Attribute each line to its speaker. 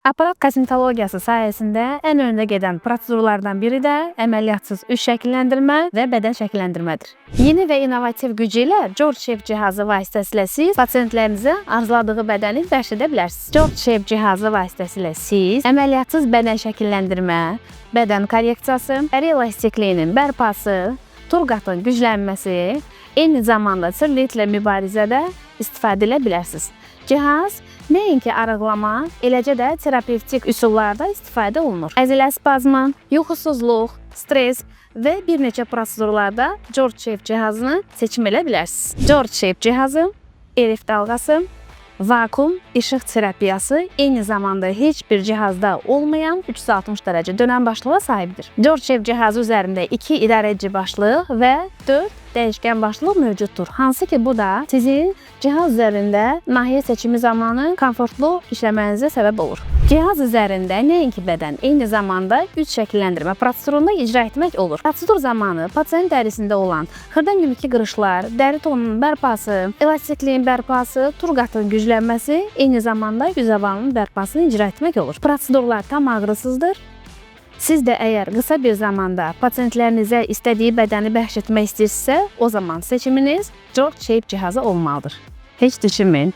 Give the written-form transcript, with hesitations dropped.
Speaker 1: Aparat kosmetologiyası sayəsində ən önə gedən prosedurlardan biri də əməliyyatsız üz şəkilləndirmə və bədən şəkilləndirmədir. Yeni və innovativ gücü ilə George Shape cihazı vasitəsilə siz pasientlərinizə arzuladığı bədəni bəxş edə bilərsiniz. George Shape cihazı vasitəsilə siz əməliyyatsız bədən şəkilləndirmə, bədən korreksiyası, əri elastikliğinin bərpası, turqatın güclənməsi, eyni zamanda selülitlə mübarizədə istifadə edə bilərsiniz. Cihaz nəinki arıqlama, eləcə də terapevtik üsullarda istifadə olunur. Əzilə spazmı, yuxusuzluq, stres və bir neçə prosedurlarda George Shape cihazını seçim edə bilərsiniz. George Shape cihazı, RF dalğası, vakuum işıq terapiyası, eyni zamanda heç bir cihazda olmayan 360 dərəcə dönən başlığa sahibdir. George Shape cihazı üzərində 2 idarəedici başlıq və 4 dəyişkən başlıq mövcuddur. Hansı ki, bu da sizin cihaz üzərində nahiyyə seçimi zamanı komfortlu işləmənizə səbəb olur. Cihaz üzərində nəinki bədən, eyni zamanda üz şəkilləndirmə prosedurunu icra etmək olur. Prosedur zamanı pasient dərisində olan xırda-mümkün qırışlar, dəri tonunun bərpası, elastikliyin bərpası, turqatın güclənməsi, eyni zamanda yüz avalının bərpasını icra etmək olur. Prosedurlar tam ağrısızdır. Siz də əgər qısa bir zamanda pasientlərinizə istədiyi bədəni bəxş etmək istəyirsinizsə, o zaman seçiminiz George Shape cihazı olmalıdır. Heç düşünməyin.